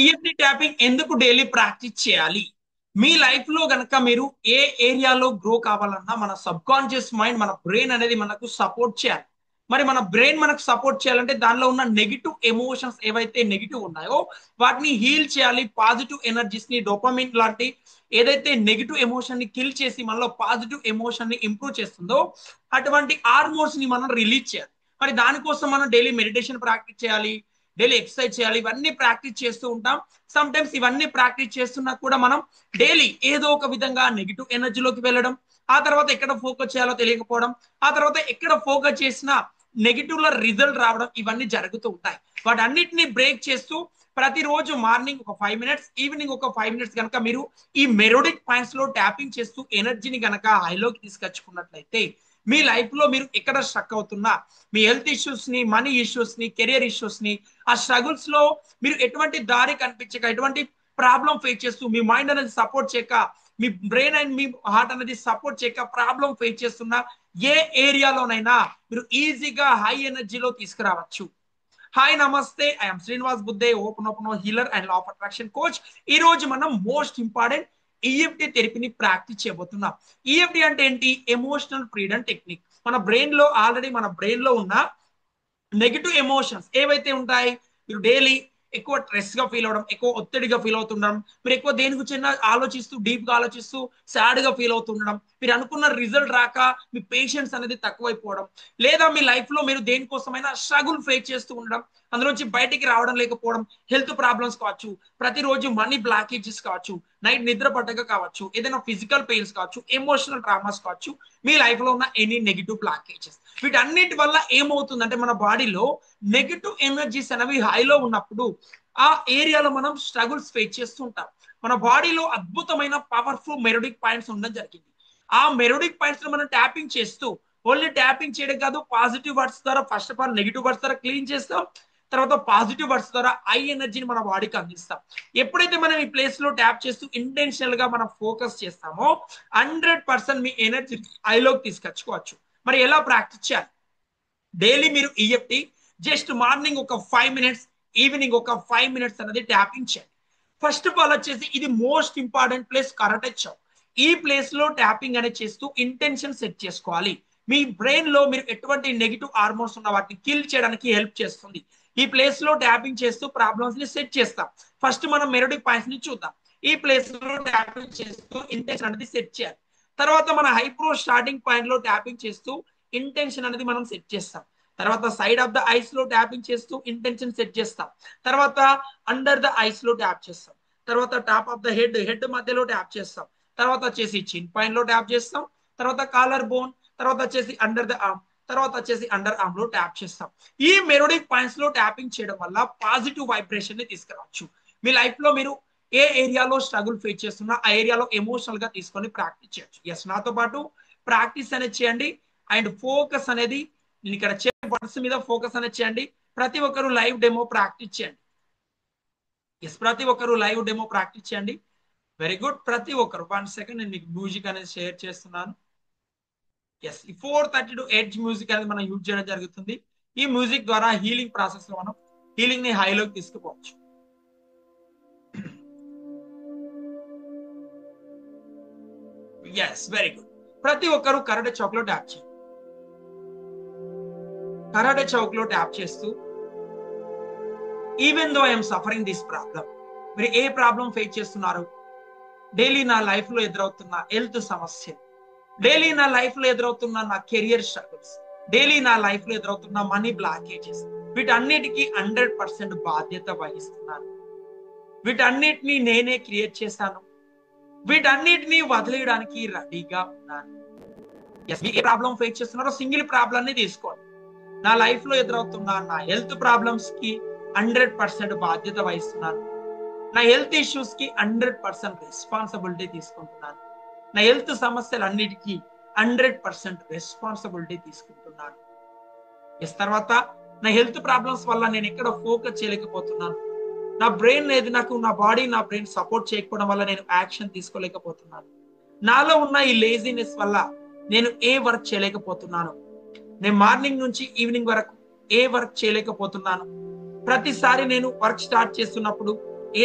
EFT tapping ఎందుకు daily practice చేయాలి? మీ life లో గనక మీరు ఏ ఏరియాలో గ్రో కావాలన్నా మన సబ్ కాన్షియస్ మైండ్, మన బ్రెయిన్ అనేది మనకు సపోర్ట్ చేయాలి. మరి మన బ్రెయిన్ మనకు సపోర్ట్ చేయాలంటే దానిలో ఉన్న నెగిటివ్ ఎమోషన్స్ ఏవైతే నెగిటివ్ ఉన్నాయో వాటిని హీల్ చేయాలి. పాజిటివ్ ఎనర్జీస్ ని, డోపమిన్ లాంటి ఏదైతే నెగిటివ్ ఎమోషన్ ని కిల్ చేసి మనలో పాజిటివ్ ఎమోషన్ ని ఇంప్రూవ్ చేస్తుందో అటువంటి హార్మోన్స్ ని మనం రిలీజ్ చేయాలి. మరి దానికోసం మనం డైలీ మెడిటేషన్ ప్రాక్టీస్ చేయాలి, డైలీ ఎక్సర్సైజ్ చేయాలి. ఇవన్నీ ప్రాక్టీస్ చేస్తూ ఉంటాం. సమ్ టైమ్స్ ఇవన్నీ ప్రాక్టీస్ చేస్తున్నా కూడా మనం డైలీ ఏదో ఒక విధంగా నెగిటివ్ ఎనర్జీలోకి వెళ్ళడం, ఆ తర్వాత ఎక్కడ ఫోకస్ చేయాలో తెలియకపోవడం, ఆ తర్వాత ఎక్కడ ఫోకస్ చేసినా నెగిటివ్ లో రిజల్ట్ రావడం, ఇవన్నీ జరుగుతూ ఉంటాయి. వాటన్నిటిని బ్రేక్ చేస్తూ ప్రతిరోజు మార్నింగ్ ఒక 5 మినిట్స్, ఈవినింగ్ ఒక 5 మినిట్స్ కనుక మీరు ఈ మెరోడిక్ పాయింట్స్ లో ట్యాపింగ్ చేస్తూ ఎనర్జీని గనక హైలోకి తీసుకొచ్చుకున్నట్లయితే మీ లైఫ్ లో మీరు ఎక్కడ స్ట్రక్ అవుతున్నా, మీ హెల్త్ ఇష్యూస్ ని, మనీ ఇష్యూస్ ని, కెరియర్ ఇష్యూస్ ని, ఆ స్ట్రగుల్స్ లో మీరు ఎటువంటి దారి కనిపించక, ఎటువంటి ప్రాబ్లం ఫేస్ చేస్తూ, మీ మైండ్ అనేది సపోర్ట్ చేయక, మీ బ్రెయిన్ అండ్ మీ హార్ట్ అనేది సపోర్ట్ చేయక ప్రాబ్లం ఫేస్ చేస్తున్న ఏ ఏరియాలోనైనా మీరు ఈజీగా హై ఎనర్జీలో తీసుకురావచ్చు. హాయ్ నమస్తే, I'm Srinivas Buddhe, open healer and law of attraction coach. ఈ రోజు మనం మోస్ట్ ఇంపార్టెంట్ ఈఎఫ్టి థెరపీని ప్రాక్టీస్ చేయబోతున్నాం. ఈఎఫ్టి అంటే ఏంటి? Emotional freedom technique. మన బ్రెయిన్ లో ఆల్రెడీ మన బ్రెయిన్ లో ఉన్న నెగిటివ్ ఎమోషన్స్ ఏవైతే ఉంటాయి, మీరు డైలీ ఎక్కువ స్ట్రెస్ గా ఫీల్ అవడం, ఎక్కువ ఒత్తిడిగా ఫీల్ అవుతుండడం, మీరు ఎక్కువ దేని గురించి ఆలోచిస్తూ డీప్ గా ఆలోచిస్తూ సాడ్ గా ఫీల్ అవుతుండడం, మీరు అనుకున్న రిజల్ట్ రాక మీ పేషెన్స్ అనేది తక్కువైపోవడం, లేదా మీ లైఫ్ లో మీరు దేనికోసమైనా స్ట్రగుల్ ఫేస్ చేస్తూ ఉండడం, అందులోంచి బయటికి రావడం లేకపోవడం, హెల్త్ ప్రాబ్లమ్స్ కావచ్చు, ప్రతిరోజు మనీ బ్లాకేజెస్ కావచ్చు, నైట్ నిద్ర పట్టక కావచ్చు, ఏదైనా ఫిజికల్ పెయిన్స్ కావచ్చు, ఎమోషనల్ ట్రామాస్ కావచ్చు, మీ లైఫ్ లో ఉన్న ఎనీ నెగిటివ్ బ్లాకేజెస్, వీటన్నిటి వల్ల ఏమవుతుందంటే మన బాడీలో నెగిటివ్ ఎనర్జీస్ అనేవి హైలో ఉన్నప్పుడు ఆ ఏరియాలో మనం స్ట్రగుల్స్ ఫేస్ చేస్తూ ఉంటాం. మన బాడీలో అద్భుతమైన పవర్ఫుల్ మెరోడిక్ పాయింట్స్ ఉండడం జరిగింది. ఆ మెరోడిక్ పాయింట్స్ మనం ట్యాపింగ్ చేస్తూ, ఓన్లీ ట్యాపింగ్ చేయడం కాదు, పాజిటివ్ వర్డ్స్ ద్వారా first of all negative words ద్వారా క్లీన్ చేస్తాం, తర్వాత పాజిటివ్ వర్డ్స్ ద్వారా హై ఎనర్జీని మన బాడీకి అందిస్తాం. ఎప్పుడైతే మనం ఈ ప్లేస్ లో ట్యాప్ చేస్తూ ఇంటెన్షనల్ గా మనం ఫోకస్ చేస్తామో 100% మీ ఎనర్జీ హైలోకి తీసుకొచ్చుకోవచ్చు. మరి ఎలా ప్రాక్టీస్ చేయాలి? డైలీ మీరు ఈఎఫ్టి జస్ట్ మార్నింగ్ ఒక 5 మినిట్స్, ఈవినింగ్ ఒక 5 మినిట్స్ అనేది ట్యాపింగ్ చేయండి. ఫస్ట్ ఆఫ్ ఆల్ వచ్చేసి ఇది మోస్ట్ ఇంపార్టెంట్ ప్లేస్ కరాటే చౌ. ఈ ప్లేస్ లో ట్యాపింగ్ అనేది చేస్తూ ఇంటెన్షన్ సెట్ చేసుకోవాలి. మీ బ్రెయిన్ లో మీరు ఎటువంటి నెగిటివ్ హార్మోన్స్ ఉన్న వాటిని కిల్ చేయడానికి హెల్ప్ చేస్తుంది. ఈ ప్లేస్ లో ట్యాపింగ్ చేస్తూ ప్రాబ్లమ్స్ ని సెట్ చేస్తాం. ఫస్ట్ మనం మెరోడిక్ పాయింట్స్ ని చూద్దాం. ఈ ప్లేస్ లో ట్యాపింగ్ చేస్తూ ఇంటెన్షన్ అనేది సెట్ చేయాలి. తర్వాత మన హైప్రో స్టార్టింగ్ పాయింట్ లో ట్యాపింగ్ చేస్తూ ఇంటెన్షన్ అనేది మనం సెట్ చేస్తాం. తర్వాత సైడ్ ఆఫ్ ద ఐస్ లో ట్యాపింగ్ చేస్తూ ఇంటెన్షన్ సెట్ చేస్తాం. తర్వాత అండర్ ద ఐస్ లో ట్యాప్ చేస్తాం. తర్వాత టాప్ ఆఫ్ ద హెడ్ మధ్యలో ట్యాప్ చేస్తాం. తర్వాత వచ్చేసి చిన్ పాయింట్ లో ట్యాప్ చేస్తాం. తర్వాత కాలర్ బోన్, తర్వాత వచ్చేసి అండర్ ద ఆర్మ్, తర్వాత వచ్చేసి అండర్ ఆర్మ్ లో ట్యాప్ చేస్తాం. ఈ మెరోడిక్ పాయింట్స్ లో ట్యాపింగ్ చేయడం వల్ల పాజిటివ్ వైబ్రేషన్ ని తీసుకురావచ్చు. మీ లైఫ్ లో మీరు ఏ ఏరియాలో స్ట్రగుల్ ఫేస్ చేస్తున్నా ఆ ఏరియాలో ఎమోషనల్ గా తీసుకొని ప్రాక్టీస్ చేయొచ్చు. ఎస్, నాతో పాటు ప్రాక్టీస్ అనేది చేయండి. అండ్ ఫోకస్ అనేది నేను ఇక్కడ వర్డ్స్ మీద ఫోకస్ అనేది చేయండి. ప్రతి ఒక్కరు లైవ్ డెమో ప్రాక్టీస్ చేయండి. ఎస్, ప్రతి ఒక్కరు లైవ్ డెమో ప్రాక్టీస్ చేయండి. Very good. ప్రతి ఒక్కరు 1 సెకండ్ నేను మీకు మ్యూజిక్ అనేది షేర్ చేస్తున్నాను. ఎస్, ఈ 432 ఎడ్జ్ మ్యూజిక్ అనేది మనం యూజ్ చేయడం జరుగుతుంది. ఈ మ్యూజిక్ ద్వారా హీలింగ్ ప్రాసెస్ లో మనం హీలింగ్ ని హైలోకి తీసుకుపోవచ్చు. Yes, very good. ప్రతి ఒక్కరు కరాటే చౌక్ లో ట్యాప్ చేయండి. కరాటే చౌక్ లో ట్యాప్ చేస్తూ even though I'm suffering this problem, మీరు ఏ ప్రాబ్లం ఫేస్ చేస్తున్నారు? డైలీ నా లైఫ్ లో ఎదురవుతున్న హెల్త్ సమస్య, డైలీ నా లైఫ్ లో ఎదురవుతున్న నా కెరియర్ స్ట్రగుల్స్, డైలీ నా లైఫ్ లో ఎదురవుతున్న మనీ బ్లాకేజెస్, వీటన్నిటికీ 100% బాధ్యత వహిస్తున్నాను. వీటన్నిటిని నేనే క్రియేట్ చేశాను. వీటన్నిటిని వదిలేయడానికి రెడీగా ఉన్నాను. ఎస్, మీరు ఏ ప్రాబ్లం ఫేస్ చేస్తున్నారో సింగిల్ ప్రాబ్లం ని తీసుకోండి. నా లైఫ్ లో ఎదురవుతున్న నా హెల్త్ ప్రాబ్లమ్స్ కి 100% బాధ్యత వహిస్తున్నాను. నా హెల్త్ ఇష్యూస్ కి 100% రెస్పాన్సిబిలిటీ తీసుకుంటున్నాను. నా హెల్త్ సమస్యలన్నిటికీ 100% రెస్పాన్సిబిలిటీ తీసుకుంటున్నాను. ఎస్, తర్వాత నా హెల్త్ ప్రాబ్లమ్స్ వల్ల నేను ఎక్కడ ఫోకస్ చేయలేకపోతున్నాను. నా బ్రెయిన్ అనేది నా బాడీ నా బ్రెయిన్ సపోర్ట్ చేయకపోవడం వల్ల నేను యాక్షన్ తీసుకోలేకపోతున్నాను. నాలో ఉన్న ఈ లేజినెస్ వల్ల నేను ఏ వర్క్ చేయలేకపోతున్నాను. నేను మార్నింగ్ నుంచి ఈవినింగ్ వరకు ఏ వర్క్ చేయలేకపోతున్నాను. ప్రతిసారి నేను వర్క్ స్టార్ట్ చేస్తున్నప్పుడు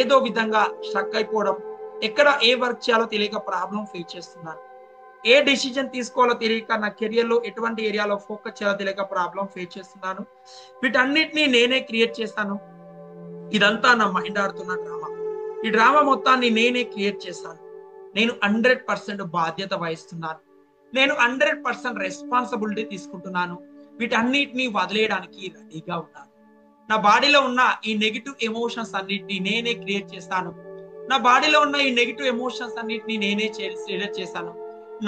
ఏదో విధంగా స్ట్రక్ అయిపోవడం, ఎక్కడ ఏ వర్క్ చేయాలో తెలియక ప్రాబ్లం ఫేస్ చేస్తున్నాను. ఏ డెసిజన్ తీసుకోవాలో తెలియక నా కెరియర్ లో ఎటువంటి ఏరియాలో ఫోకస్ చేయాలో తెలియక ప్రాబ్లం ఫేస్ చేస్తున్నాను. వీటన్నిటిని నేనే క్రియేట్ చేశాను. ఇదంతా నా మైండ్ ఆడుతున్న డ్రామా. ఈ డ్రామా మొత్తాన్ని నేనే క్రియేట్ చేశాను. నేను 100% బాధ్యత వహిస్తున్నాను. నేను 100% రెస్పాన్సిబిలిటీ తీసుకుంటున్నాను. వీటన్నిటిని వదిలేయడానికి రెడీగా ఉన్నాను. నా బాడీలో ఉన్న ఈ నెగిటివ్ ఎమోషన్స్ అన్నిటిని నేనే క్రియేట్ చేస్తాను. నా బాడీలో ఉన్న ఈ నెగిటివ్ ఎమోషన్స్ అన్నిటిని నేనే క్రియేట్ చేశాను.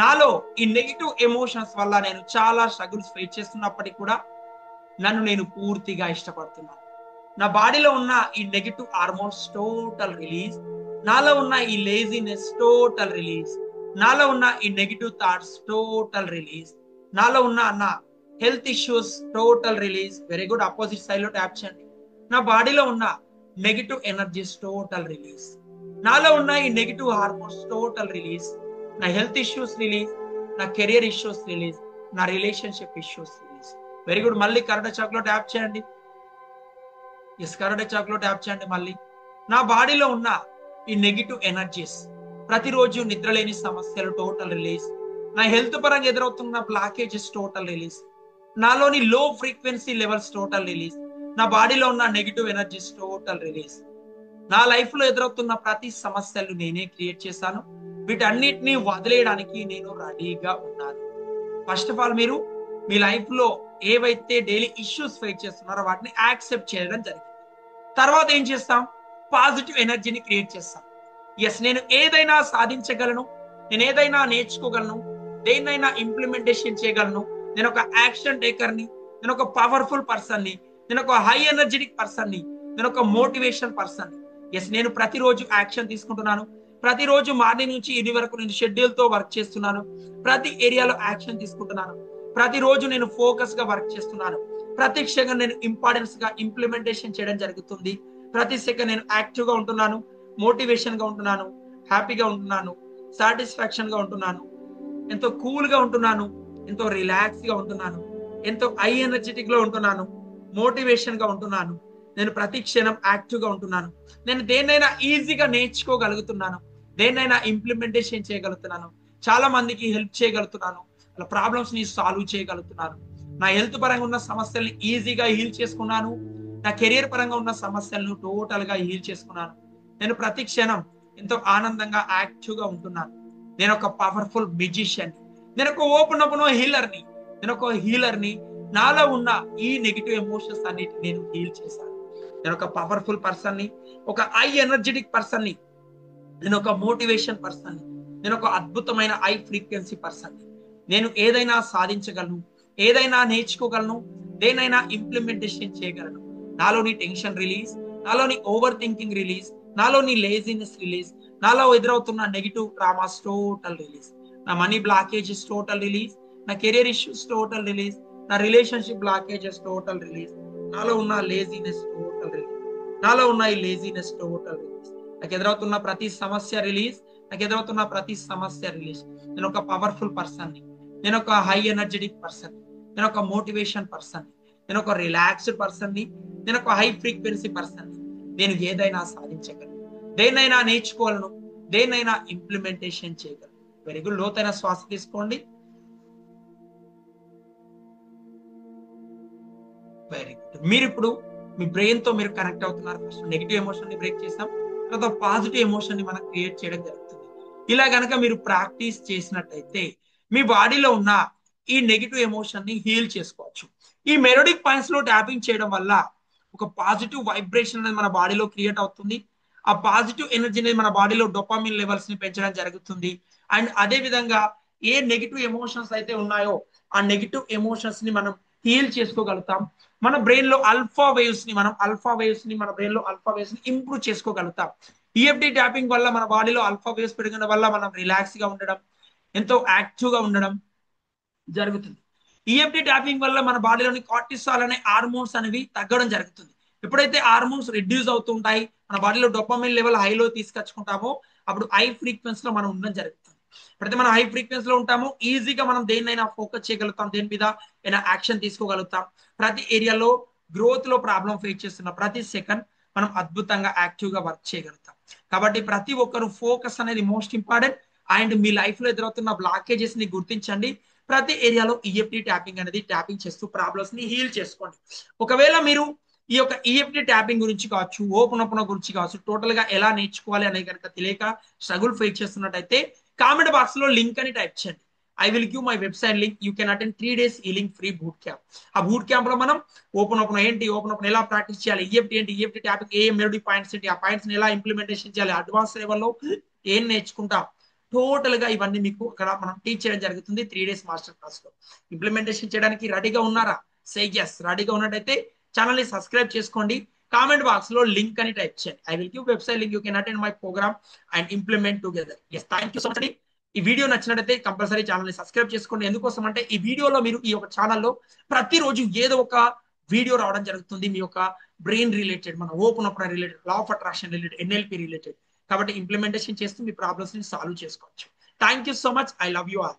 నాలో ఈ నెగిటివ్ ఎమోషన్స్ వల్ల నేను చాలా స్ట్రగుల్స్ ఫేస్ చేస్తున్నప్పటికీ కూడా నన్ను నేను పూర్తిగా ఇష్టపడుతున్నాను. నా బాడీలో ఉన్న ఈ నెగిటివ్ హార్మోన్స్ టోటల్ రిలీజ్. నాలో ఉన్న ఈ లేజినెస్ టోటల్ రిలీజ్. నాలో ఉన్న ఈ నెగిటివ్ థాట్స్ టోటల్ రిలీజ్. నాలో ఉన్న నా health issues total release. Very good. Opposite side లో ట్యాప్ చేయండి. నా బాడీలో ఉన్న నెగిటివ్ ఎనర్జీస్ టోటల్ రిలీజ్. నాలో ఉన్న ఈ నెగిటివ్ హార్మోన్స్ టోటల్ రిలీజ్. నా హెల్త్ ఇష్యూస్ రిలీజ్. నా కెరియర్ ఇష్యూస్ రిలీజ్. నా relationship issues release. Very good. మళ్ళీ కరెక్ట్ చాక్ లో ట్యాప్ చేయండి. కరెక్ట్ చాక్ లో ట్యాప్ చేయండి. మళ్ళీ నా బాడీలో ఉన్న ఈ నెగిటివ్ ఎనర్జీస్, ప్రతిరోజు నిద్రలేని సమస్యలు టోటల్ రిలీజ్. నా హెల్త్ పరంగా ఎదురవుతున్న బ్లాకేజెస్ టోటల్ రిలీజ్. నాలోని లో ఫ్రీక్వెన్సీ లెవెల్స్ టోటల్ రిలీజ్. నా బాడీలో ఉన్న నెగిటివ్ ఎనర్జీస్ టోటల్ రిలీజ్. నా లైఫ్ లో ఎదురవుతున్న ప్రతి సమస్యలు నేనే క్రియేట్ చేశాను. వీటన్నిటిని వదిలేయడానికి నేను రెడీగా ఉన్నాను. ఫస్ట్ ఆఫ్ ఆల్ మీరు మీ లైఫ్ లో ఏవైతే డైలీ ఇష్యూస్ ఫేస్ చేస్తున్నారో వాటిని యాక్సెప్ట్ చేయడం జరిగింది. తర్వాత ఏం చేస్తాం? పాజిటివ్ ఎనర్జీని క్రియేట్ చేస్తాం. ఎస్, నేను ఏదైనా సాధించగలను, నేను ఏదైనా నేర్చుకోగలను, దేన్నైనా ఇంప్లిమెంటేషన్ చేయగలను. నేను ఒక యాక్షన్ టేకర్ని, నేను ఒక పవర్ఫుల్ పర్సన్ని, నేను ఒక హై ఎనర్జెటిక్ పర్సన్ని, నేను ఒక మోటివేషన్ పర్సన్ని. ఎస్, నేను ప్రతిరోజు యాక్షన్ తీసుకుంటున్నాను. ప్రతిరోజు మార్నింగ్ నుంచి ఇది వరకు నేను షెడ్యూల్ తో వర్క్ చేస్తున్నాను. ప్రతి ఏరియాలో యాక్షన్ తీసుకుంటున్నాను. ప్రతిరోజు నేను ఫోకస్ గా వర్క్ చేస్తున్నాను. ప్రతి సెకండ్ నేను ఇంపార్టెన్స్ గా ఇంప్లిమెంటేషన్ చేయడం జరుగుతుంది. ప్రతి సెకండ్ నేను యాక్టివ్ గా ఉంటున్నాను, మోటివేషన్ గా ఉంటున్నాను, హ్యాపీగా ఉంటున్నాను, సాటిస్ఫాక్షన్ గా ఉంటున్నాను, ఎంతో కూల్ గా ఉంటున్నాను, ఎంతో రిలాక్స్ గా ఉంటున్నాను, ఎంతో హై ఎనర్జెటిక్ లో ఉంటున్నాను, మోటివేషన్ గా ఉంటున్నాను. నేను ప్రతి క్షణం యాక్టివ్ గా ఉంటున్నాను. నేను దేన్నైనా ఈజీగా నేర్చుకోగలుగుతున్నాను, దేన్నైనా ఇంప్లిమెంటేషన్ చేయగలుగుతున్నాను, చాలా మందికి హెల్ప్ చేయగలుగుతున్నాను, వాళ్ళ ప్రాబ్లమ్స్ ని సాల్వ్ చేయగలుగుతున్నాను. నా హెల్త్ పరంగా ఉన్న సమస్యల్ని ఈజీగా హీల్ చేసుకున్నాను. నా కెరియర్ పరంగా ఉన్న సమస్యలను టోటల్ గా హీల్ చేసుకున్నాను. నేను ప్రతి క్షణం ఎంతో ఆనందంగా యాక్టివ్ గా ఉంటున్నాను. నేను ఒక పవర్ఫుల్ మ్యూజిషియన్, నేను ఒక ఓపెన్ హీలర్ని, నేను ఒక హీలర్ని. నాలో ఉన్న ఈ నెగిటివ్ ఎమోషన్స్ అన్నిటిని నేను హీల్ చేశాను. నేను ఒక పవర్ఫుల్ పర్సన్ని, ఒక హై ఎనర్జెటిక్ పర్సన్ని, నేను ఒక మోటివేషన్ పర్సన్ని, నేను ఒక అద్భుతమైన హై ఫ్రీక్వెన్సీ పర్సన్ని. నేను ఏదైనా సాధించగలను, ఏదైనా నేర్చుకోగలను, దేనైనా ఇంప్లిమెంటేషన్ చేయగలను. నాలోని టెన్షన్ రిలీజ్, నాలోని ఓవర్ థింకింగ్ రిలీజ్, నాలోని లేజినెస్ రిలీజ్, నాలో ఎదురవుతున్న నెగిటివ్ డ్రామాస్ టోటల్ రిలీజ్. నా మనీ బ్లాకేజెస్ టోటల్ రిలీజ్, నా కెరియర్ ఇష్యూస్ టోటల్ రిలీజ్, నా రిలేషన్షిప్ బ్లాకేజెస్ టోటల్ రిలీజ్, నాలో ఉన్న లేజినెస్ టోటల్ రిలీజ్, నాలో ఉన్న ఈ లేజినెస్ టోటల్ రిలీజ్. నాకు ఎదురవుతున్న ప్రతి సమస్య రిలీజ్, నాకు ఎదురవుతున్న ప్రతి సమస్య రిలీజ్. నేను ఒక పవర్ఫుల్ పర్సన్ని, నేను ఒక హై ఎనర్జెటిక్ పర్సన్, నేను ఒక మోటివేషన్ పర్సన్, నేను ఒక రిలాక్స్డ్ పర్సన్ని, నేను ఒక హై ఫ్రీక్వెన్సీ పర్సన్ని. నేను ఏదైనా సాధించగలను, దేన్నైనా నేర్చుకోగలను, దేన్నైనా ఇంప్లిమెంటేషన్ చేయగలను. Very good. లోతైన శ్వాస తీసుకోండి. Very good. మీరు ఇప్పుడు మీ బ్రెయిన్ తో మీరు కనెక్ట్ అవుతున్నారు. ఫస్ట్ నెగిటివ్ ఎమోషన్ ని బ్రేక్ చేసాం, తర్వాత పాజిటివ్ ఎమోషన్ ని మనం క్రియేట్ చేయడం జరుగుతుంది. ఇలా గనక మీరు ప్రాక్టీస్ చేసినట్టయితే మీ బాడీలో ఉన్న ఈ నెగిటివ్ ఎమోషన్ ని హీల్ చేసుకోవచ్చు. ఈ మెలోడిక్ పాయింట్స్ లో ట్యాపింగ్ చేయడం వల్ల ఒక పాజిటివ్ వైబ్రేషన్ అనేది మన బాడీలో క్రియేట్ అవుతుంది. ఆ పాజిటివ్ ఎనర్జీ అనేది మన బాడీలో డోపామిన్ లెవెల్స్ ని పెంచడం జరుగుతుంది. అండ్ అదే విధంగా ఏ నెగిటివ్ ఎమోషన్స్ అయితే ఉన్నాయో ఆ నెగిటివ్ ఎమోషన్స్ ని మనం హీల్ చేసుకోగలుగుతాం. మన బ్రెయిన్ లో ఆల్ఫా వేవ్స్ ని మన బ్రెయిన్ లో ఆల్ఫా వేవ్స్ ని ఇంప్రూవ్ చేసుకోగలుగుతాం. ఈఎఫ్టీ ట్యాపింగ్ వల్ల మన బాడీలో ఆల్ఫా వేవ్స్ పెరగడం వల్ల మనం రిలాక్స్ గా ఉండడం, ఎంతో యాక్టివ్ గా ఉండడం జరుగుతుంది. ఈఎఫ్టీ ట్యాపింగ్ వల్ల మన బాడీలోని కార్టిసాల్ అనే హార్మోన్స్ అనేవి తగ్గడం జరుగుతుంది. ఎప్పుడైతే హార్మోన్స్ రిడ్యూస్ అవుతుంటాయి, మన బాడీలో డోపామిన్ లెవెల్ హైలో తీసుకొచ్చుకుంటామో అప్పుడు హై ఫ్రీక్వెన్సీ లో మనం ఉండడం జరుగుతుంది. ఎప్పుడైతే మనం హై ఫ్రీక్వెన్సీ లో ఉంటామో ఈజీగా మనం దేన్నైనా ఫోకస్ చేయగలుగుతాం, దేని మీద అయినా యాక్షన్ తీసుకోగలుగుతాం. ప్రతి ఏరియాలో గ్రోత్ లో ప్రాబ్లం ఫేస్ చేస్తున్న ప్రతి సెకండ్ మనం అద్భుతంగా యాక్టివ్గా వర్క్ చేయగలుగుతాం. కాబట్టి ప్రతి ఒక్కరు ఫోకస్ అనేది most important. And me life లో ఎదురవుతున్న బ్లాకేజెస్ ని గుర్తించండి. ప్రతి ఏరియాలో ఈఎఫ్టీ ట్యాపింగ్ అనేది ట్యాపింగ్ చేస్తూ ప్రాబ్లమ్స్ ని హీల్ చేసుకోండి. ఒకవేళ మీరు ఈ యొక్క ఈఎఫ్టీ ట్యాపింగ్ గురించి కావచ్చు, ఓపెన్ ఓపెన్ గురించి కావచ్చు, టోటల్ గా ఎలా నేర్చుకోవాలి అనే కనుక తెలియక స్ట్రగుల్ ఫేస్ చేస్తున్నట్టయితే కామెంట్ బాక్స్ లో లింక్ అని టైప్ చేయండి. I will give my website link. You can attend 3 days healing free boot camp. ఆ బూట్ క్యాంప్ లో మనం ఓపెన్ ఏంటి, ఓపెన్ ఎలా ప్రాక్టీస్ చేయాలి, ఈఎఫ్టీ ఏంటి, ఈఎఫ్టీ ట్యాపింగ్ ఏ మెలోడీ పాయింట్స్ ఏంటి, ఆ పాయింట్స్ ఎలా ఇంప్లిమెంటేషన్ చేయాలి, అడ్వాన్స్ లెవెల్లో ఏం నేర్చుకుంటాం, టోటల్ గా ఇవన్నీ మీకు అక్కడ మనం టీచ్ చేయడం జరుగుతుంది 3 days మాస్టర్ క్లాస్ లో. ఇంప్లిమెంటేషన్ చేయడానికి రెడీగా ఉన్నారా? Say yes. రెడీగా ఉన్నట్టయితే ఛానల్ ని సబ్స్క్రైబ్ చేసుకోండి. కామెంట్ బాక్స్ లో లింక్ అని టైప్ చేయండి. I will give website link. You can attend my programme and implement together. Yes, thank you so much అండి. ఈ వీడియో నచ్చినట్టయితే కంపల్సరీ ఛానల్ ని సబ్స్క్రైబ్ చేసుకోండి. ఎందుకోసం అంటే ఈ వీడియోలో మీరు ఈ యొక్క ఛానల్లో ప్రతిరోజు ఏదో ఒక వీడియో రావడం జరుగుతుంది మీ యొక్క బ్రెయిన్ రిలేటెడ్, మన open up related, law of attraction related, NLP related. కాబట్టి ఇంప్లిమెంటేషన్ చేస్తూ మీ ప్రాబ్లమ్స్ ని సాల్వ్ చేసుకోవచ్చు. Thank you so much. I love you all.